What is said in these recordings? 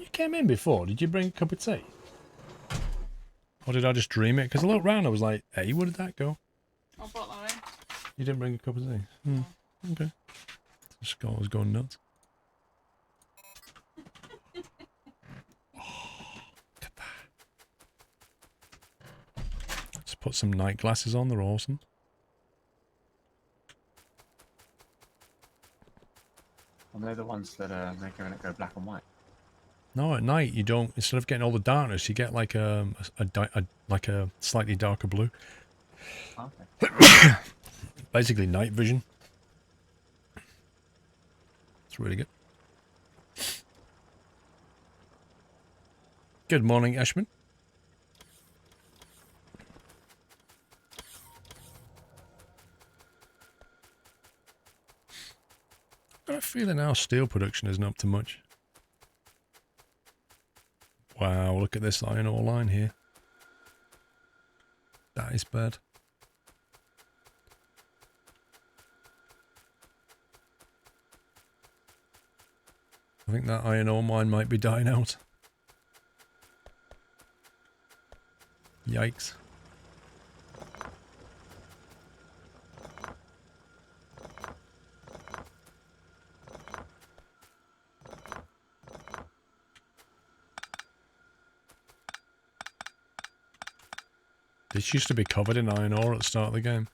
You came in before. Did you bring a cup of tea? Or did I just dream it? Because I looked round, I was like, hey, where did that go? I brought that in. You didn't bring a cup of tea? Hmm. Okay. The skull was going nuts. Oh, look at that. Let's put some night glasses on, they're awesome. And they're the ones that are making it go black and white. No, at night you don't. Instead of getting all the darkness, you get like a slightly darker blue. Okay. Basically, night vision. It's really good. Good morning, Ashman. I have a feeling our steel production isn't up to much. Wow, look at this iron ore line here. That is bad. I think that iron ore mine might be dying out. Yikes. This used to be covered in iron ore at the start of the game.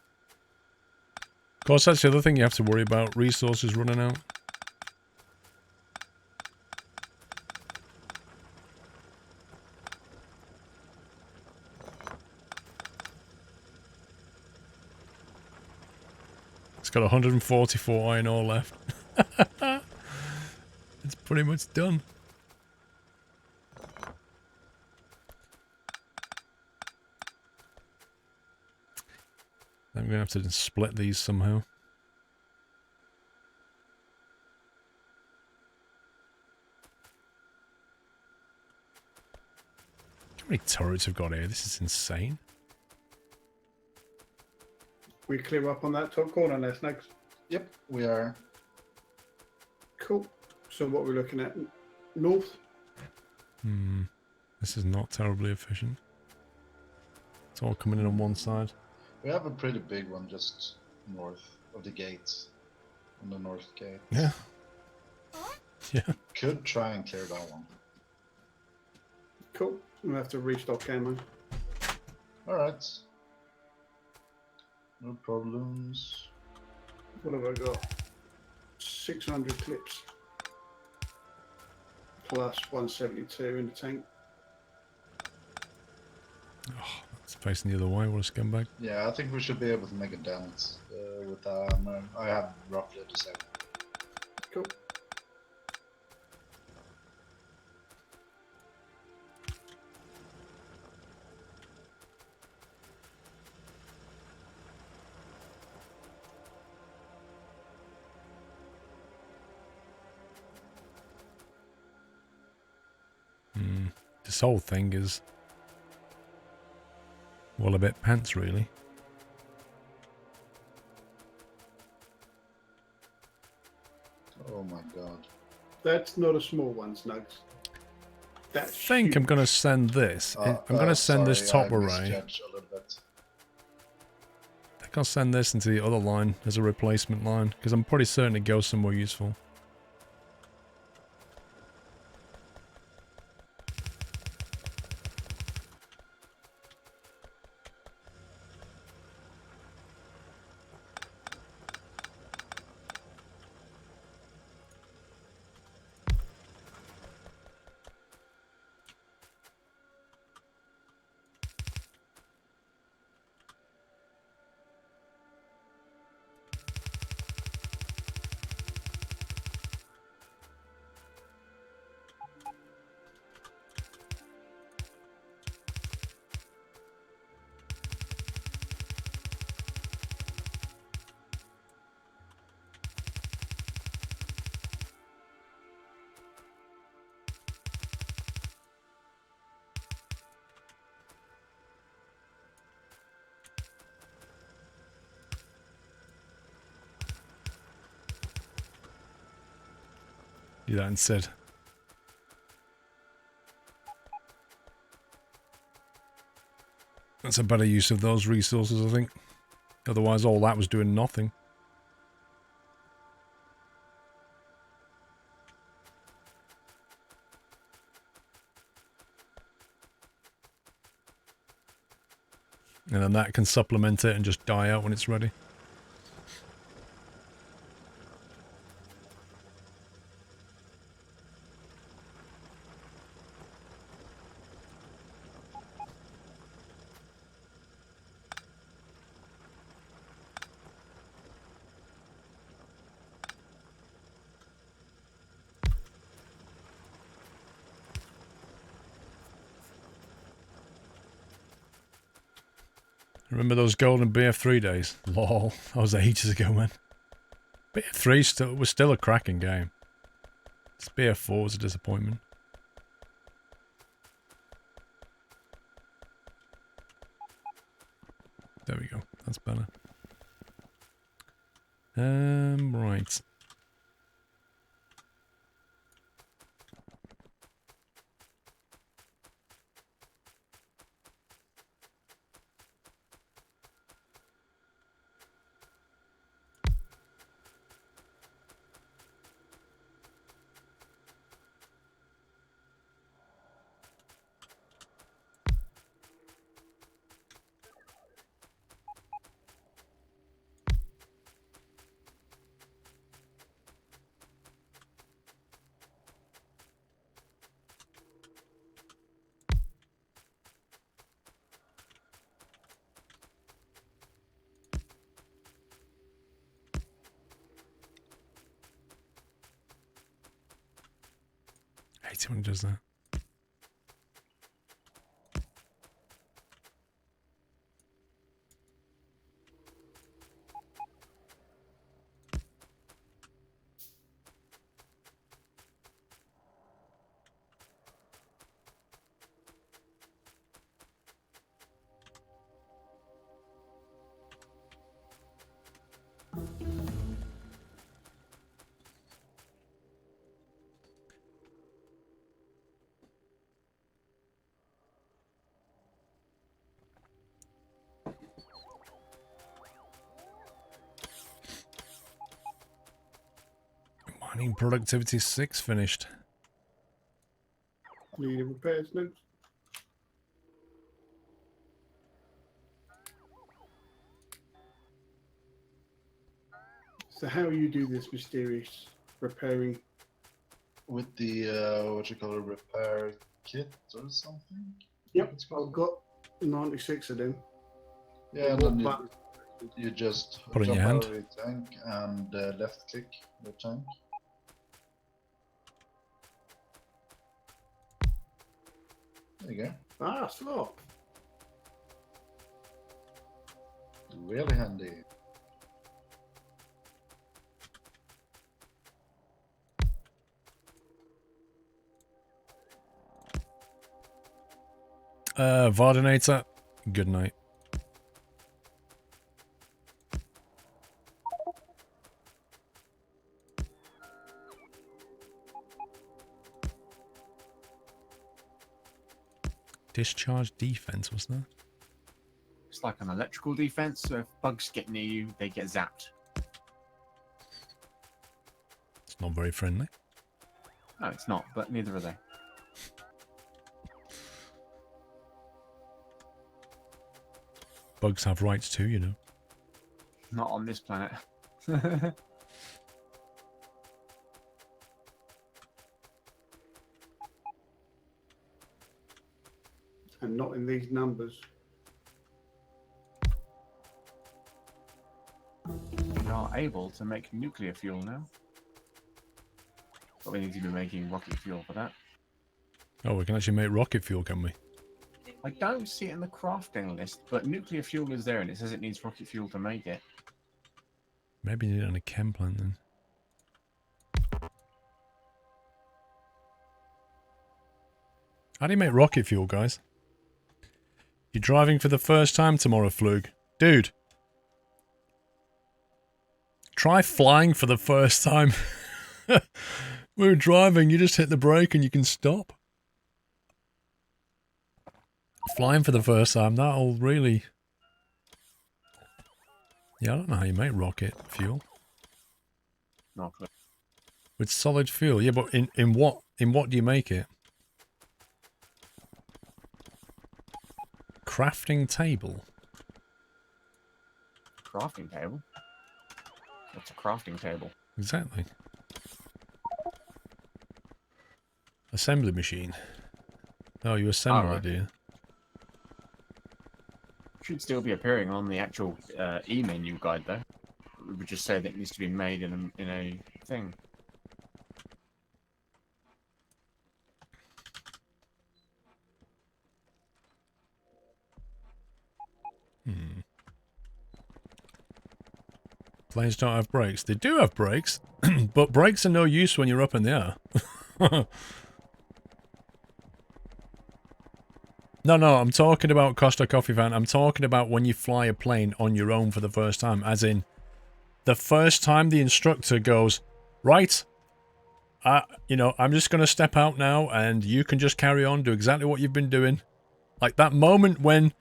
Of course, that's the other thing you have to worry about, resources running out. It's got 144 iron ore left. It's pretty much done. I'm going to have to split these somehow. How many turrets have got here? This is insane. We clear up on that top corner there, Snags. Yep, we are. Cool. So what we're looking at? North? This is not terribly efficient. It's all coming in on one side. We have a pretty big one just north of the gates. On the north gate. Yeah. Yeah. Could try and clear that one. Cool. We'll have to restock ammo. Alright. No problems. What have I got? 600 clips. Plus 172 in the tank. Oh, that's facing the other way. What a scumbag. Yeah, I think we should be able to make a dent with that ammo. I have roughly the same. Cool. This whole thing is, well, a bit pants, really. Oh my god. That's not a small one, Snugs. That's I think I'm going to send this. I'm going to send this top I array. misjudged a little bit. I think I'll send this into the other line as a replacement line, because I'm pretty certain it goes somewhere useful. Do that instead. That's a better use of those resources, I think. Otherwise, all that was doing nothing. And then that can supplement it and just die out when it's ready. Remember those golden BF3 days? Lol, that was ages ago, man. BF3 was still a cracking game. This BF4 was a disappointment. There we go. That's better. Right. I hate it when it does that. Mining productivity 6 finished. Needing repairs next. So how you do this mysterious repairing? With the what you call a repair kit or something. Yep, It's called. I've got 96 of them. Yeah, and What then button? you just Put it in jump your out hand. of the tank and left click the tank. There you go. Ah, slot. Really handy. Vardinator, good night. Discharge defense, was there? It's like an electrical defense, so if bugs get near you, they get zapped. It's not very friendly. No, it's not, but neither are they. Bugs have rights too, you know. Not on this planet. And not in these numbers. We are able to make nuclear fuel now. But we need to be making rocket fuel for that. Oh, we can actually make rocket fuel, can we? I don't see it in the crafting list, but nuclear fuel is there and it says it needs rocket fuel to make it. Maybe you need it on a chem plant then. How do you make rocket fuel, guys? You're driving for the first time tomorrow, Flug. Dude. Try flying for the first time. We're driving, you just hit the brake and you can stop. Flying for the first time, that'll really... Yeah, I don't know how you make rocket fuel. Not clear. With solid fuel. Yeah, but in what do you make it? Crafting table. Crafting table? What's a crafting table? Exactly. Assembly machine. Oh, you assemble right. it, do you? Should still be appearing on the actual e-menu guide, though. It would just say that it needs to be made in a thing. Hmm. Planes don't have brakes. They do have brakes, but brakes are no use when you're up in the air. No, I'm talking about Costa Coffee Van. I'm talking about when you fly a plane on your own for the first time. As in, the first time the instructor goes, right, you know, I'm just going to step out now and you can just carry on, do exactly what you've been doing. Like that moment when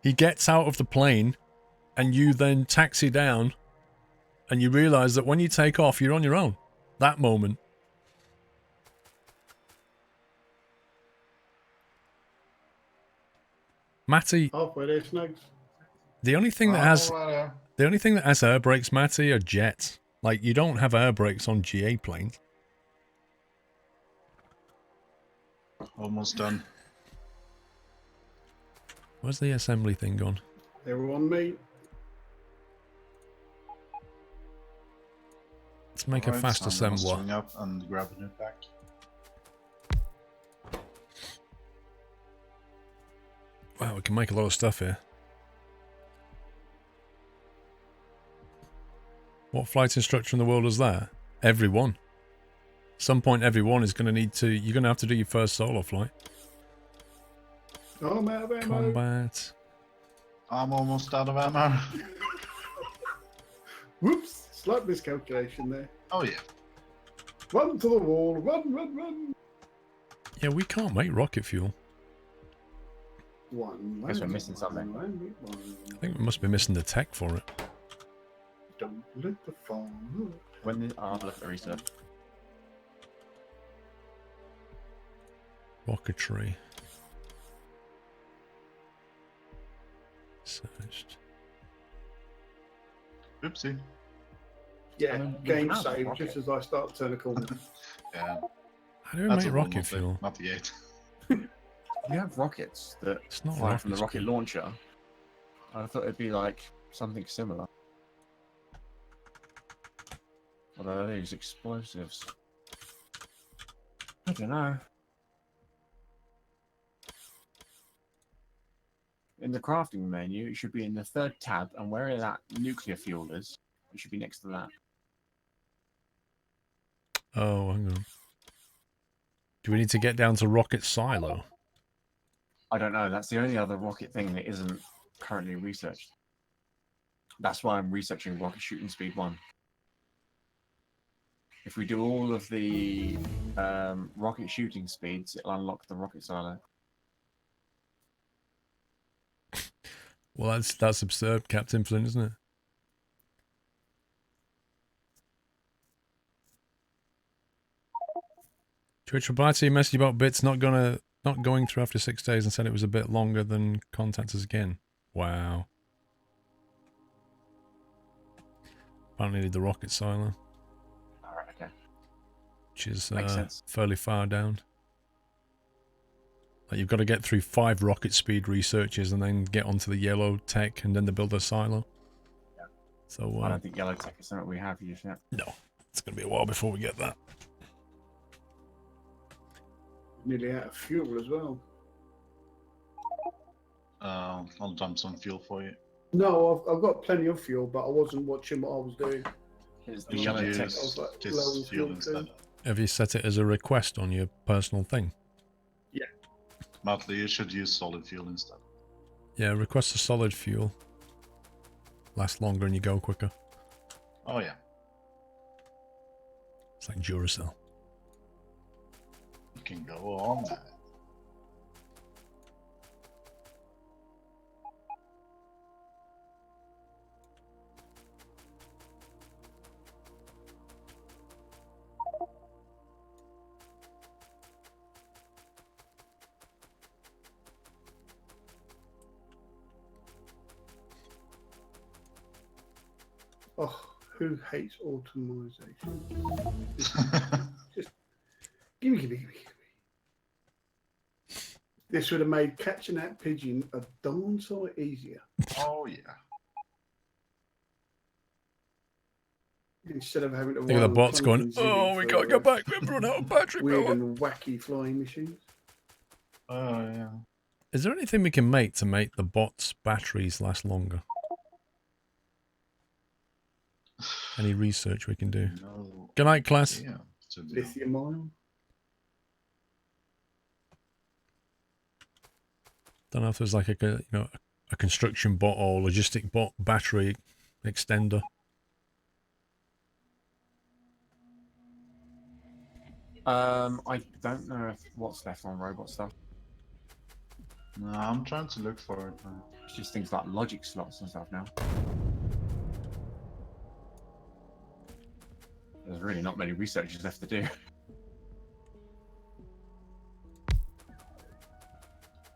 he gets out of the plane and you then taxi down and you realize that when you take off, you're on your own. That moment. Matty, Halfway there, Snags. the only thing that has air brakes, Matty, are jets. Like, you don't have air brakes on GA planes. Almost done. Where's the assembly thing gone? They were on me. Let's make a fast I'm gonna assembler. swing up and grab a new pack. Wow, we can make a lot of stuff here. What flight instructor in the world is that? Everyone. At some point, everyone is going to need to... You're going to have to do your first solo flight. Oh, I'm out of ammo. Combat. I'm almost out of ammo. Whoops. Slight miscalculation there. Oh yeah. Run to the wall. Run, run, run. Yeah, we can't make rocket fuel. Guess we're missing something. I think we must be missing the tech for it. Don't let the phone. I'll have a look at the research. Rocketry. Searched. Oopsie. Yeah, we game have a saved rocket. just as I start to turn a corner. Yeah. How do we That's make a rocket normal fuel? thing, not the 8. You have rockets that It's not fire from the rockets, rocket launcher. I thought it'd be like something similar. Although they use explosives. I don't know. In the crafting menu, it should be in the third tab, and where that nuclear fuel is, it should be next to that. Oh, hang on. Do we need to get down to rocket silo? I don't know. That's the only other rocket thing that isn't currently researched. That's why I'm researching rocket shooting speed 1. If we do all of the rocket shooting speeds, it'll unlock the rocket silo. Well, that's absurd, Captain Flynn, isn't it? Twitch replied to your message about bits not going through after 6 days and said it was a bit longer than contact us again. Wow. Apparently need the rocket silo, Alright, okay. which is Makes sense. fairly far down. Like you've got to get through 5 rocket speed researches and then get onto the yellow tech and then the builder silo. Yeah. So I don't think yellow tech is something we have used yet. no, it's going to be a while before we get that. Nearly out of fuel as well. I'll dump some fuel for you. No, I've got plenty of fuel, but I wasn't watching what I was doing. Here's the You yellow should tech. use like, this low fuel fuel instead. too. Have you set it as a request on your personal thing? Matley, you should use solid fuel instead. Yeah, request a solid fuel. Lasts longer and you go quicker. Oh yeah. It's like Duracell. You can go on that. Who hates automation? Just gimme. This would have made catching that pigeon a darn sight easier. Oh yeah. Instead of having to Look at the run bots going, clunking oh, we ziggy gotta for, go back. We've run out of battery weird power. and wacky flying machines. Oh yeah. Is there anything we can make to make the bots' batteries last longer? Any research we can do? No Good night, class. idea to do. Lithium ion. Don't know if there's like a construction bot or logistic bot battery extender. I don't know if what's left on robot stuff. No, I'm trying to look for it now. It's just things like logic slots and stuff now. There's really not many researchers left to do.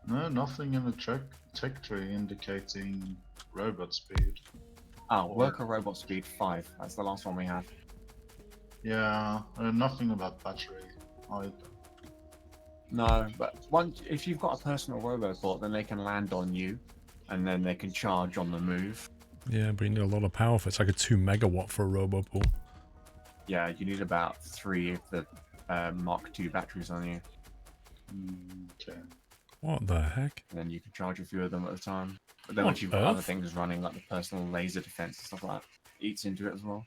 No, nothing in the tech tree indicating robot speed. Oh, worker robot speed 5. That's the last one we have. Yeah, nothing about battery either. No, but if you've got a personal robot, then they can land on you, and then they can charge on the move. Yeah, but you need a lot of power for it. It's like a 2 megawatt for a robopool. Yeah, you need about 3 of the Mark II batteries on you, Okay. What the heck? and then you can charge a few of them at a time. But then What once you've got on other earth? things running, like the personal laser defense and stuff like that, it eats into it as well.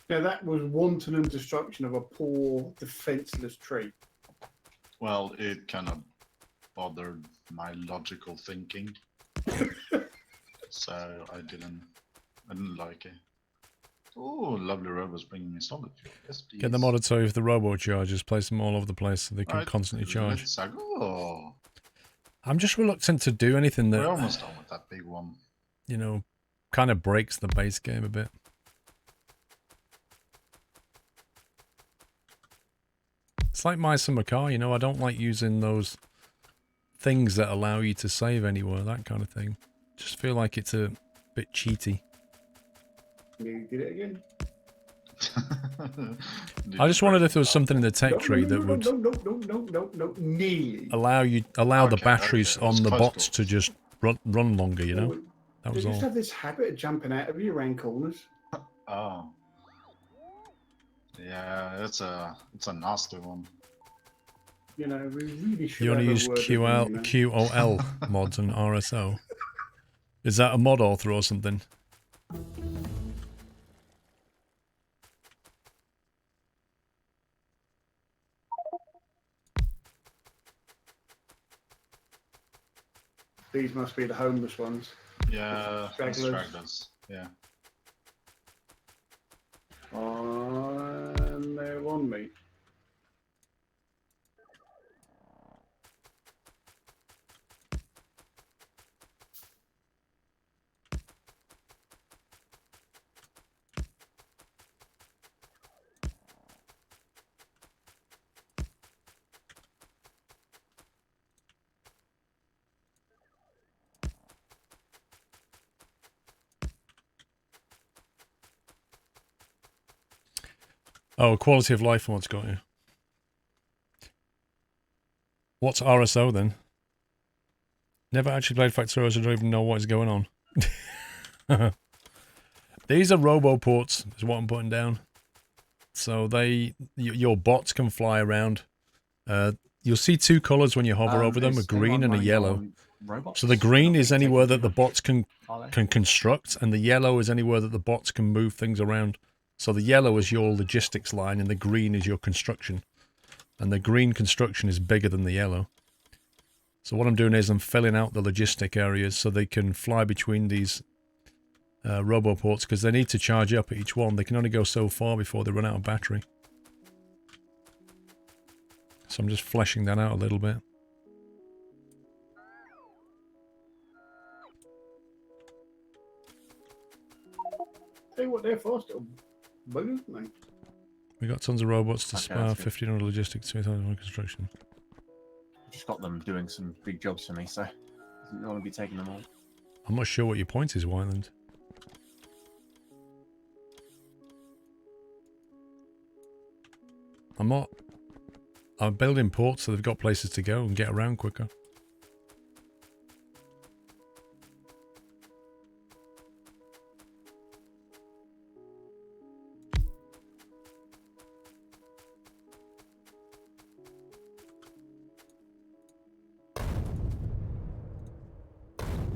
Now that was wanton and destruction of a poor, defenseless tree. Well, it kind of bothered my logical thinking, so I didn't like it. Oh, lovely robots bringing me solid fuel. Yes, please. Get the modded so if the robo charges, place them all over the place so they can Right, constantly charge. let's go. I'm just reluctant to do anything We're that, almost done with that big one. kind of breaks the base game a bit. It's like my summer car, I don't like using those things that allow you to save anywhere, that kind of thing. Just feel like it's a bit cheaty. You did it again. I just wondered if there was something in the tech tree that would No, nearly. allow the Okay, batteries okay, on it's the close bots calls. to just run longer, That They was just all. have this habit of jumping out of you around corners. Oh. Yeah, it's a nasty one. We really should You have only a use word with them, QOL mods and RSO. Is that a mod author or something? These must be the homeless ones. Yeah, Stragglers. stragglers. Yeah. And they're on me. Oh, quality of life mod's got you. What's RSO then? Never actually played Factorio, so I don't even know what is going on. These are roboports, is what I'm putting down. So your bots can fly around. You'll see 2 colours when you hover over them, a Is green and a anyone yellow. running on robots? So the green Not is being anywhere taken that the too bots much, are they? can construct, and the yellow is anywhere that the bots can move things around. So the yellow is your logistics line, and the green is your construction. And the green construction is bigger than the yellow. So what I'm doing is I'm filling out the logistic areas so they can fly between these roboports, because they need to charge up at each one. They can only go so far before they run out of battery. So I'm just fleshing that out a little bit. Tell you what, they're fast little buggers, mate. We got tons of robots to Okay, spare, that's good. 1,500 logistics, 2,000 construction. Just got them doing some big jobs for me, so I don't want to be taking them all. I'm not sure what your point is, Wyland. I'm not. I'm building ports so they've got places to go and get around quicker.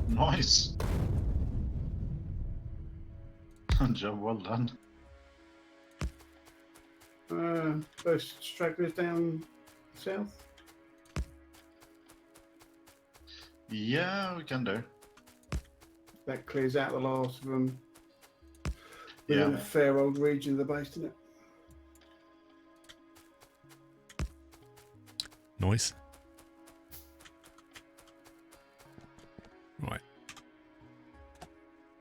Nice. Job well done. Those stragglers down south. Yeah, we can do. That clears out the last of them. Yeah. In a fair old region of the base, isn't it? Nice. Right.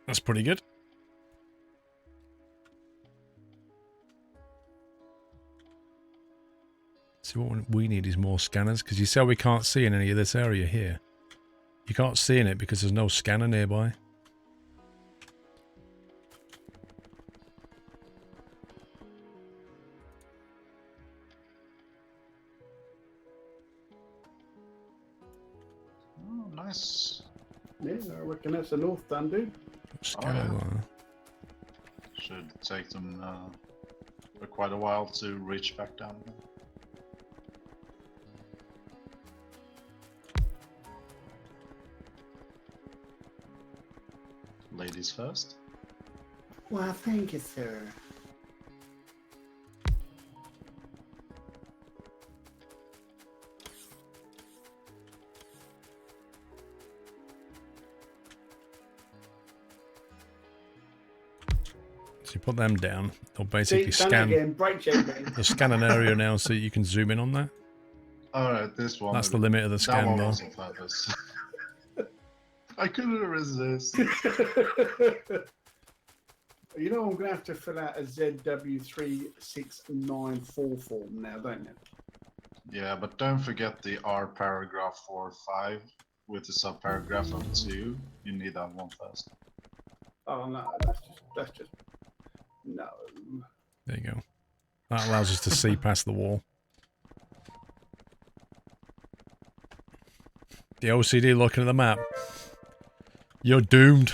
That's pretty good. See, what we need is more scanners, because you see how we can't see in any of this area here. You can't see in it because there's no scanner nearby. Oh, nice. Yeah, I reckon that's the north done, dude. Scanner there. Should take them for quite a while to reach back down again. Ladies first. Well, thank you, sir. So you put them down. They'll basically See, done scan. again. Break check, man. They'll scan an area now so you can zoom in on that. Alright, this one. That's the limit of the That scan, one though. was on purpose. I couldn't resist. You know, I'm going to have to fill out a ZW36944 form now, don't you? Yeah, but don't forget the R paragraph 4 5 with the subparagraph of 2. You need that one first. Oh, no, that's just, no. There you go. That allows us to see past the wall. The OCD looking at the map. You're doomed.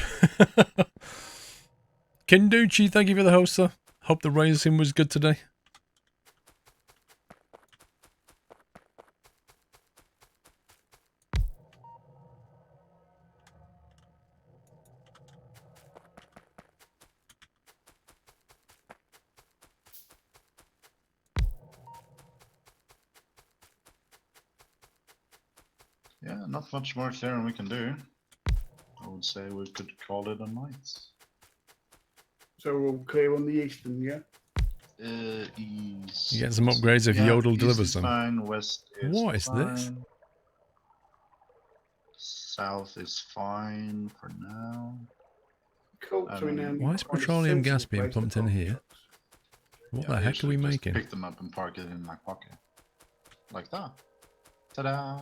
Kinduchi, thank you for the host, sir. Hope the racing was good today. Yeah, not much more clearing we can do. I would say we could call it a night. So we're all clear on the eastern, yeah? East. You get some upgrades if Yeah, Yodel east delivers is them. Fine, west is What is fine. this? South is fine for now. Cool. So we now need Why to is find a petroleum gas sensible being place to pumped in park here? trucks. What Yeah, the I heck are usually we just making? Pick them up and park it in my pocket. Like that. Ta-da!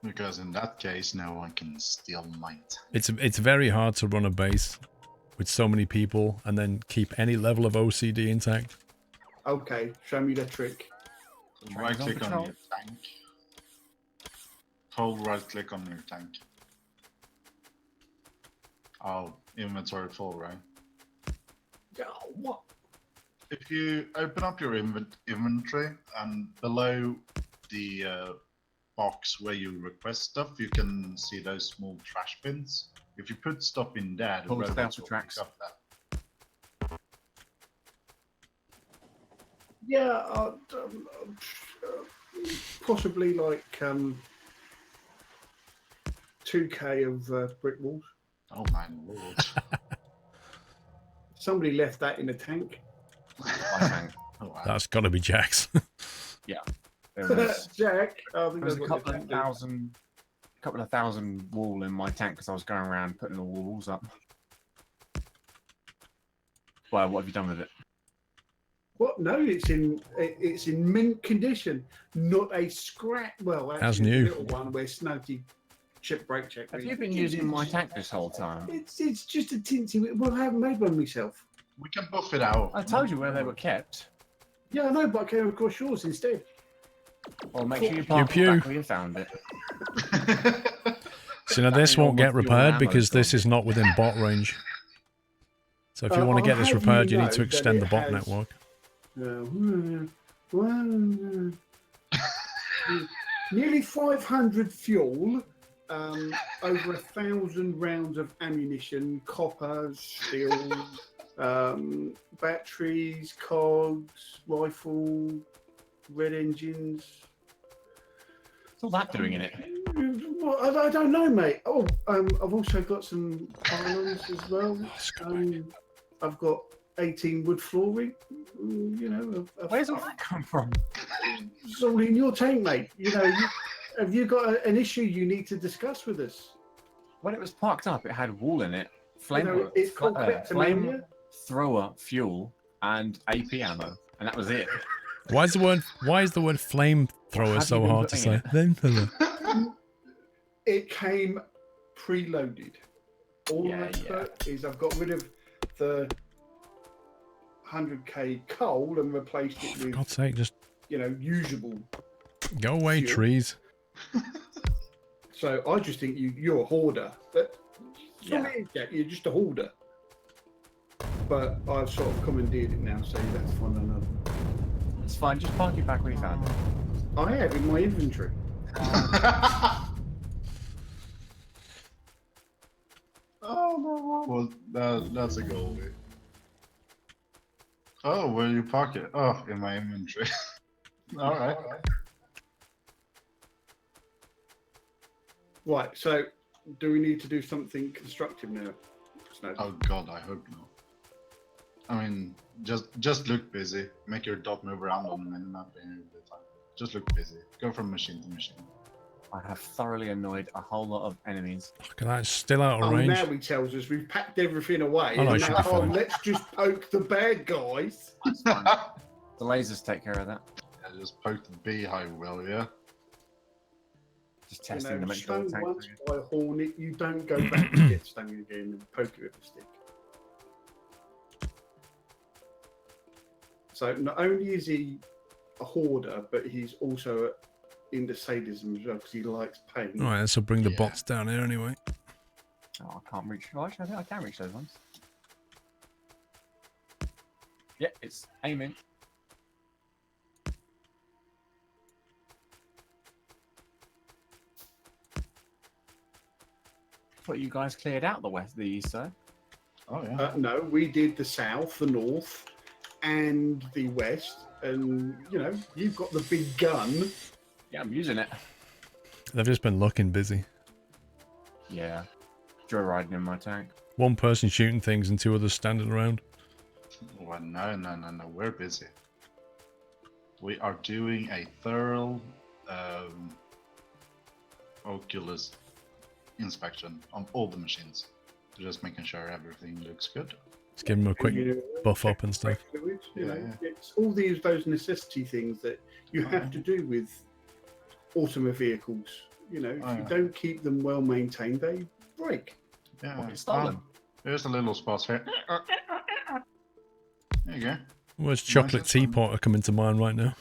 Because in that case, no one can steal my tank. It's very hard to run a base with so many people and then keep any level of OCD intact. Okay, show me the trick. Right Trains on click on patrol. your tank. Hold right click on your tank. Oh, inventory full, right? Oh, what? If you open up your inventory and below the box where you request stuff, you can see those small trash bins. If you put stuff in there, the Hold down robots for will tracks. pick up that. Yeah, possibly like 2K of brick walls. Oh my lord. Somebody left that in a tank. My tank. Oh, wow. That's got to be Jack's. There was, Jack, I think there was that's a what couple your of tank did. thousand couple of thousand wool in my tank because I was going around putting all the walls up. Well, what have you done with it? What? No, it's in mint condition, not a scrap. Well, As actually, new. a little one where Snowty chip brake check. Have you been using my tank this whole time? It's just a tinsy. Well, I haven't made one myself. We can buff it out. I told you where they were kept. Yeah, I know, but I came across yours instead. Well, make sure you park it back where you found it. So now this won't get Your repaired ammo's because this gone. is not within bot range. So if you want to get this I'll have repaired, you you need know to extend the that bot it has- network. Nearly 500 fuel, over 1,000 rounds of ammunition, copper, steel, batteries, cogs, rifle, red engines. What's all that doing in it? Well, I don't know, mate. Oh, I've also got some pylons as well. I've got 18 wood flooring. You know, Where's all that come from? it's all in your tank, mate. You know, have you got an issue you need to discuss with us? When it was parked up, it had wool in it, It's called kleptomania. flamethrower fuel, and AP ammo, and that was it. Why is the word flamethrower Have so you been hard to say? putting Flamethrower. It came preloaded. All Yeah, I've yeah. got is I've got rid of the 100k coal and replaced it For with, God's sake, just usable. go away, Fuel. trees. So I just think you're a hoarder. But Yeah. Jack, you're just a hoarder. But I've sort of commandeered it now, so that's fine another. It's fine, just park it back where you found it. I have in my inventory. Oh no! Well, that's a goal. Oh, where you park it? Oh, in my inventory. All right. Right, so do we need to do something constructive now? Snow? Oh God, I hope not. I mean, just look busy. Make your dot move around on the minimap every time. Just look busy. Go from machine to machine. I have thoroughly annoyed a whole lot of enemies. Look at that, it's still out of Oh, range. now he tells us we've packed everything away. Oh, no, it and should now, be fine. let's just poke the bad guys. That's fine. The lasers take care of that. Yeah, just poke the beehive, will ya? Just testing to make sure stung the tank's once okay. by a hornet, you don't go back and get stung again and poke it with a stick. So not only is he a hoarder, but he's also into sadism as well because he likes pain. Alright, this will bring the Yeah. bots down here anyway. Oh, I can't reach. Oh, actually, I think I can reach those ones. Yeah, it's aiming. Thought you guys cleared out the east side. Oh yeah. No, we did the south, the north, and the west. And, you've got the big gun. Yeah, I'm using it. They've just been looking busy. Yeah, joyriding in my tank. One person shooting things and two others standing around. Well, no. We're busy. We are doing a thorough Oculus inspection on all the machines. Just making sure everything looks good. Just give them a quick You know, buff up and stuff. fluids, Yeah. It's all those necessity things that you have to do with automotive vehicles. If you don't keep them well maintained, they break. Yeah. Well, it's stolen. Here's a little spot here. There you go. Where's chocolate Nice and teapot are coming to mind right now?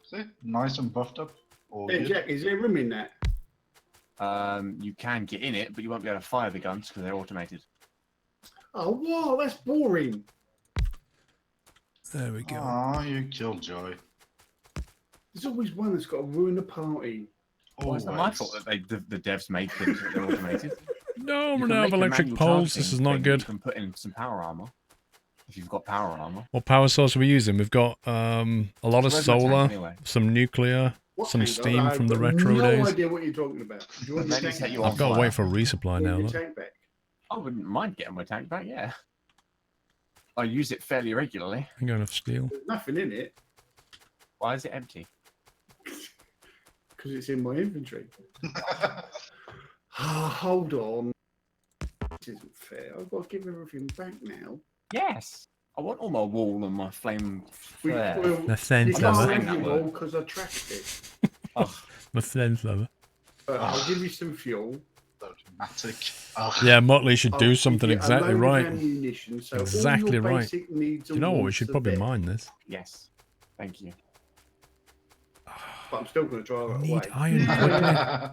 See? Nice and buffed up. All Hey, good. Jack, is there room in that? You can get in it, but you won't be able to fire the guns because they're automated. Oh, wow, that's boring. There we go. Aw, you killjoy. There's always one that's got to ruin the party. Well, it's not my fault that the devs made things that they're automated. No, You we're can now have make a electric manual poles. targeting This is not thing, good. You can put in some power armor if you've got power armor. What power source are we using? We've got a lot of Where's my tank solar, anyway? some nuclear, What some tank? steam I've from the got retro no days. idea what you're talking about. Do you want your Let me tank set you back? on I've got to fire. wait for a resupply Do you now. want Look. your tank back? I wouldn't mind getting my tank back, yeah. I use it fairly regularly. I'm going to steel. There's nothing in it Why is it empty? because it's in my inventory. Hold on. This isn't fair. I've got to give everything back now. Yes. I want all my wool and my flame flare. The flame You flower. can't have That your word. wool because I tracked it. Oh, The flame flower. But I'll give you some fuel. Automatic. Oh, Yeah, Motley should I'll do give something you a exactly load of right. ammunition, so Exactly all your right. basic needs You and know what? We wants should are probably there. mine this. yes. Thank you. But I'm still going to drive I it need away. iron quickly.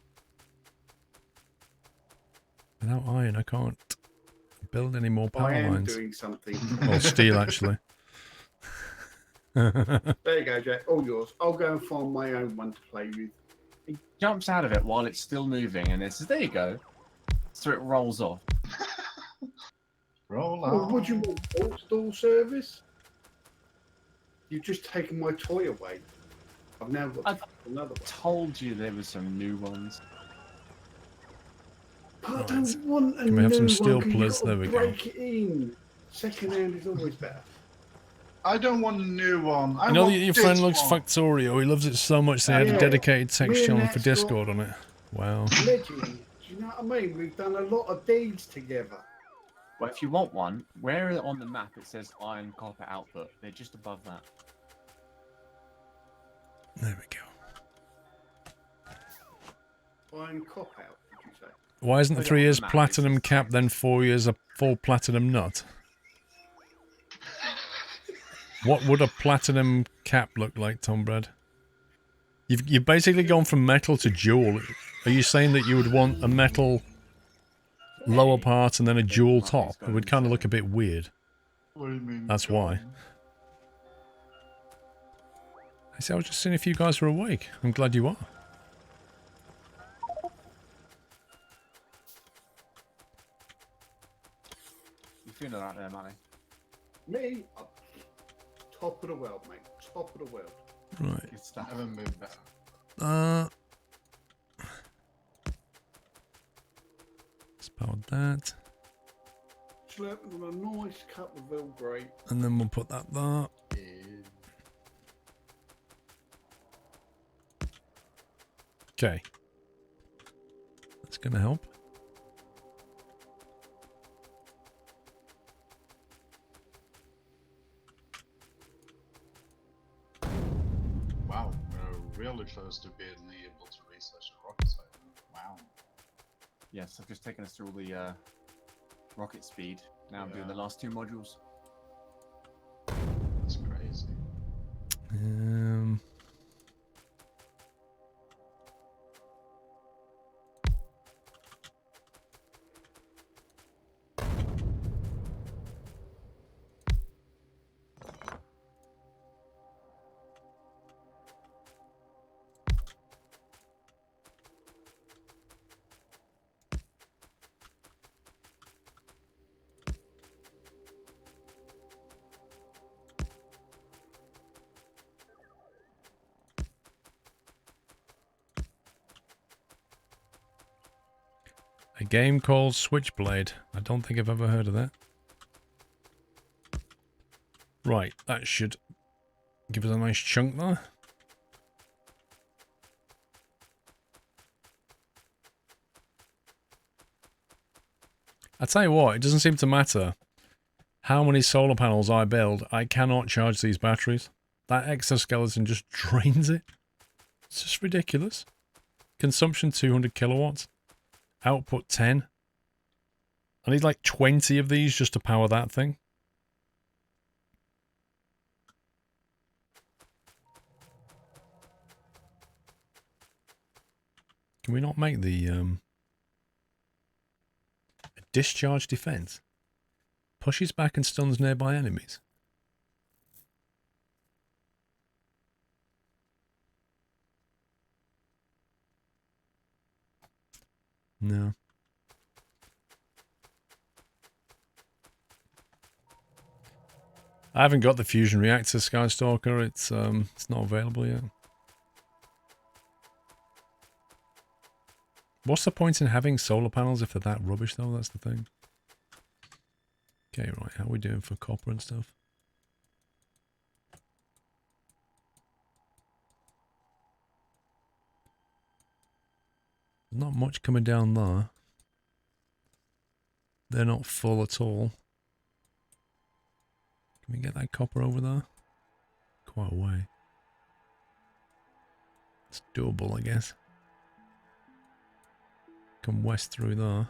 Without iron, I can't build any more power I am lines. doing something. Well, steel, actually. There you go, Jack. All yours. I'll go and find my own one to play with. He jumps out of it while it's still moving and it says, there you go. So it rolls off. roll Well, on. would you want old stall service? You've just taken my toy away. I've now got I've- another one. Told you there were some new ones. But I Right. don't want a Can we have some new steel one 'cause plus? you've got There to we go. break it in. Second hand is always better. I don't want a new one. I You know want that your this friend looks one. Factorio. He loves it so much they had a Yeah. dedicated text Me and channel for Nat's got- Discord on it. Wow. Legend. Do you know what I mean? We've done a lot of deeds together. Well, if you want one, where on the map it says iron copper output, they're just above that. There we go. Iron cop out, did you say? Why isn't the Put it 3 on years the map, platinum it's- cap, then 4 years a full platinum nut? What would a platinum cap look like, Tom Brad? You've basically gone from metal to jewel. Are you saying that you would want a metal lower part and then a jewel top? It would kind of look a bit weird. What do you mean? That's why. John? I see, I was just seeing if you guys were awake. I'm glad you are. You feeling alright there, Manny? Me? Top of the world, mate. Top of the world. Right. Good stuff. Never moved better. Let's power that. Slurping on a nice cup of Earl Grey. And then we'll put that there. Okay. That's going to help. Wow, we're really close to being able to research a rocket site. Wow. Yes, I've just taken us through all the rocket speed. Now I'm doing the Yeah. last 2 modules. That's crazy. A game called Switchblade. I don't think I've ever heard of that. Right, that should give us a nice chunk there. I tell you what, it doesn't seem to matter how many solar panels I build. I cannot charge these batteries. That exoskeleton just drains it. It's just ridiculous. Consumption 200 kilowatts. Output 10. I need like 20 of these just to power that thing. Can we not make the a discharge defense? Pushes back and stuns nearby enemies. No. I haven't got the fusion reactor, Skystalker. It's not available yet. What's the point in having solar panels if they're that rubbish, though? That's the thing. Okay, right. How are we doing for copper and stuff? Not much coming down there. They're not full at all. Can we get that copper over there? Quite a way. It's doable, I guess. Come west through there.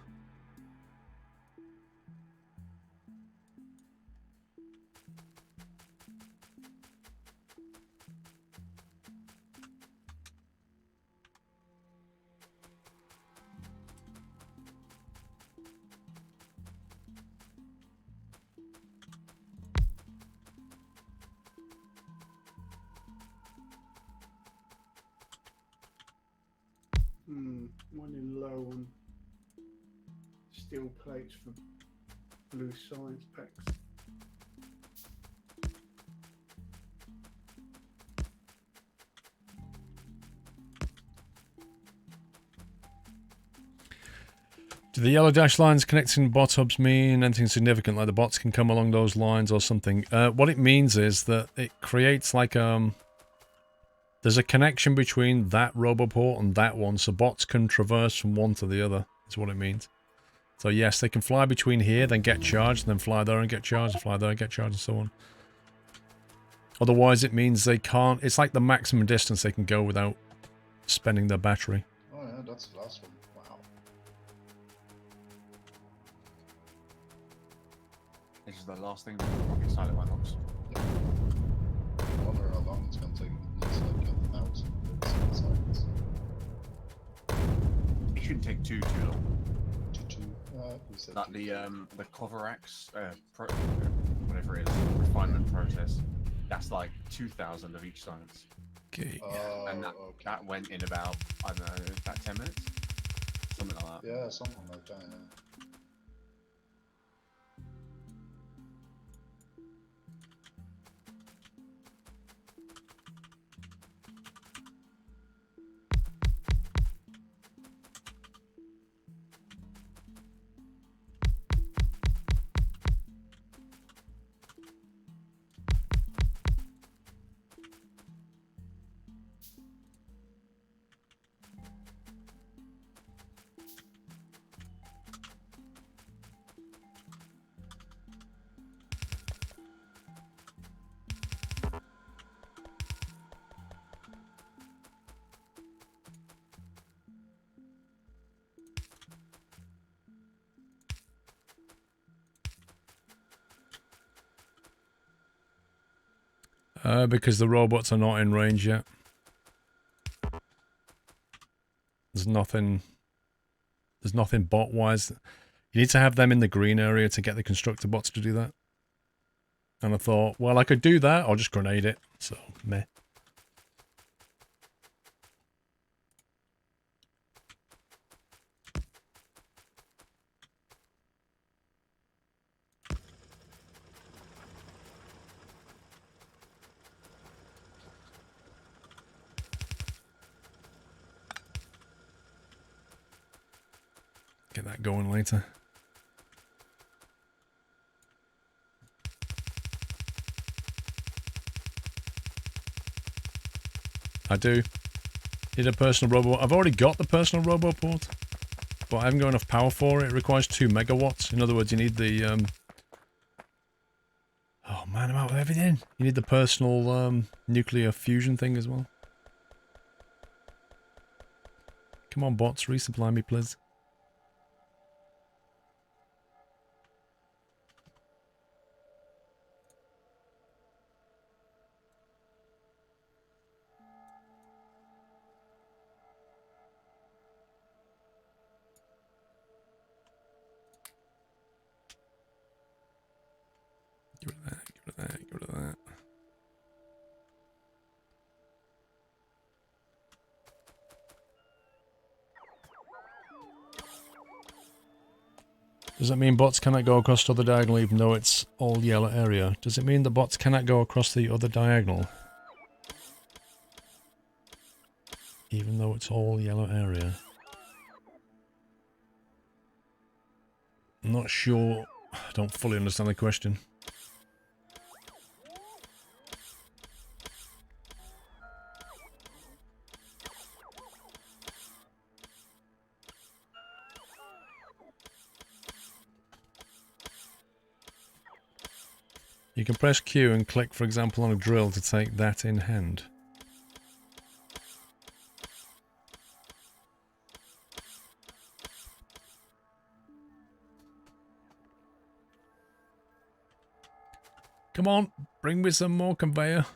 One in low on steel plates for blue science packs. Do the yellow dash lines connecting bot hubs mean anything significant, like the bots can come along those lines or something? What it means is that it creates like there's a connection between that roboport and that one, so bots can traverse from one to the other, is what it means. So yes, they can fly between here, then get charged, and then fly there and get charged, and fly there and get charged, and so on. Otherwise, it means they can't... It's like the maximum distance they can go without spending their battery. Oh yeah, that's the last one. Wow. This is the last thing before rocket silent Mailbox. I wonder how long it's going to take these like 1,000 seconds. It shouldn't take too long. Like The Coverax, whatever it is, refinement process, that's like 2,000 of each science. Okay. And that went in about, I don't know, about 10 minutes? Something like that. yeah, something like that. Yeah. Because the robots are not in range yet. There's nothing bot-wise. You need to have them in the green area to get the constructor bots to do that. And I thought, well, I could do that, I'll just grenade it. So, meh. Get that going later. I do. Need a personal robot. I've already got the personal roboport, but I haven't got enough power for it. It requires 2 megawatts. In other words, you need the oh man, I'm out of everything. You need the personal nuclear fusion thing as well. Come on, bots, resupply me, please. Get rid of that, get rid of that, get rid of that. Does that mean bots cannot go across to the diagonal even though it's all yellow area? Does it mean the bots cannot go across the other diagonal? Even though it's all yellow area? I'm not sure. I don't fully understand the question. You can press Q and click, for example, on a drill to take that in hand. Come on, bring me some more conveyor.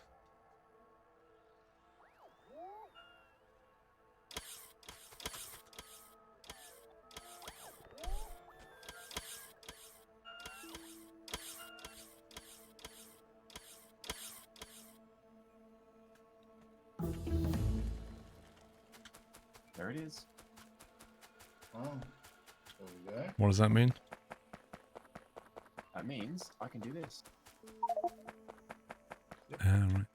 There it is. Oh, there we go. What does that mean? That means I can do this. Ah, right.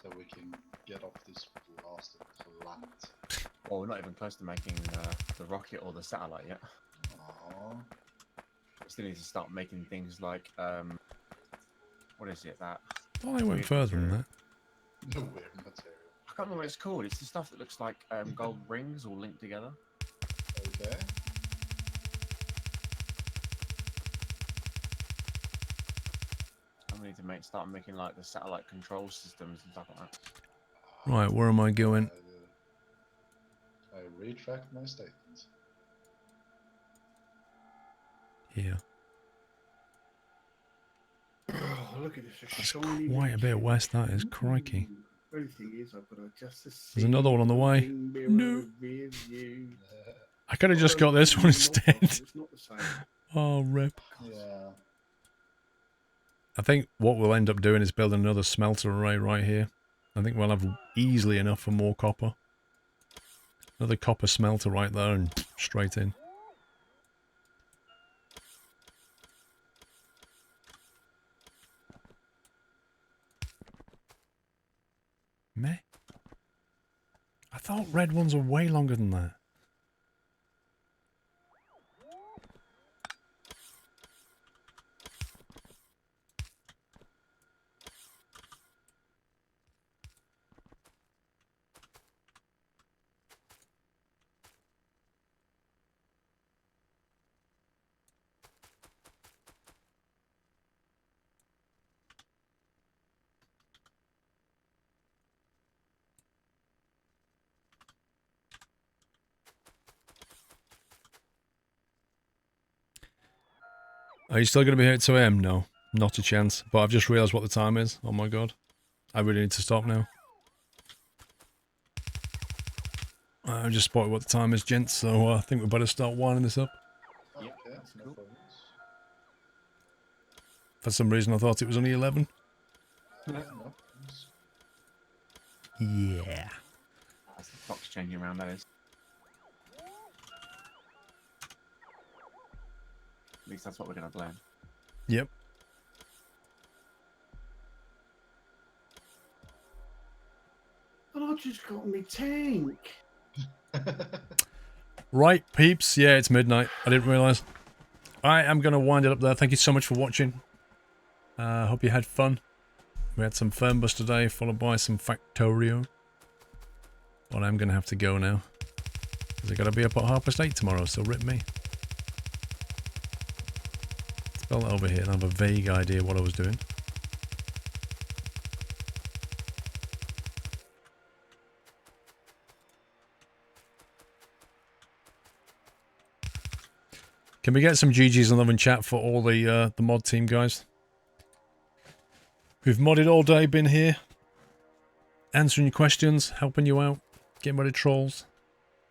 So we can get off this blasted planet. Well, we're not even close to making the rocket or the satellite yet. Aww. We still need to start making things like, what is it, that? Oh, they went further than that. The weird material. I can't remember what it's called. It's the stuff that looks like gold rings all linked together. Okay. I need to start making like the satellite control systems and stuff like that. Right, where am I going? I retract my statements. Here. Oh, look at this. That's quite a bit west, that is. Crikey. Only thing is, I've got to adjust the There's another one on the way. No. I could have just got this one instead. It's not the same. Oh, rip. Yeah. I think what we'll end up doing is building another smelter array right here. I think we'll have easily enough for more copper. Another copper smelter right there and straight in. Meh. I thought red ones were way longer than that. Are you still going to be here at 2 AM? No, not a chance. But I've just realised what the time is. Oh my god. I really need to stop now. I just spotted what the time is, gents, so I think we better start winding this up. Yep, Okay, that's no cool. problems. For some reason I thought it was only 11. No problems. Yeah. That's the clock's changing around, that is. At least that's what we're going to blame. Yep. And I just got me tank. Right, peeps. Yeah, it's midnight. I didn't realise. I am going to wind it up there. Thank you so much for watching. Hope you had fun. We had some Fernbus today, followed by some Factorio. But I'm going to have to go now. Because I've got to be up at 8:30 tomorrow, so rip me. Spell that over here and I have a vague idea what I was doing. Can we get some GGs and love and chat for all the mod team guys? Who've modded all day, been here. Answering your questions, helping you out, getting rid of trolls.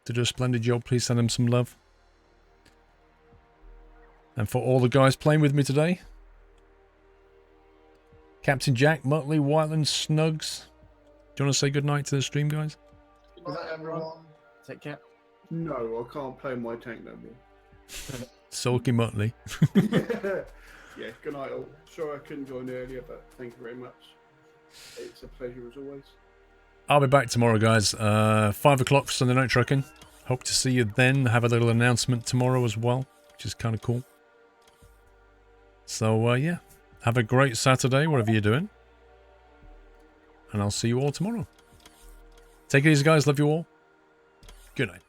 To do a splendid job, please send them some love. And for all the guys playing with me today. Captain Jack, Muttley, Whiteland, Snugs. Do you want to say goodnight to the stream, guys? Good night, everyone. Take care. No, I can't play my tank no more. Sulky Muttley. Yeah, good night all. Sorry I couldn't join earlier, but thank you very much. It's a pleasure as always. I'll be back tomorrow, guys. 5 o'clock for Sunday Night Trucking. Hope to see you then. Have a little announcement tomorrow as well, which is kind of cool. So, yeah. Have a great Saturday, whatever you're doing. And I'll see you all tomorrow. Take it easy, guys. Love you all. Good night.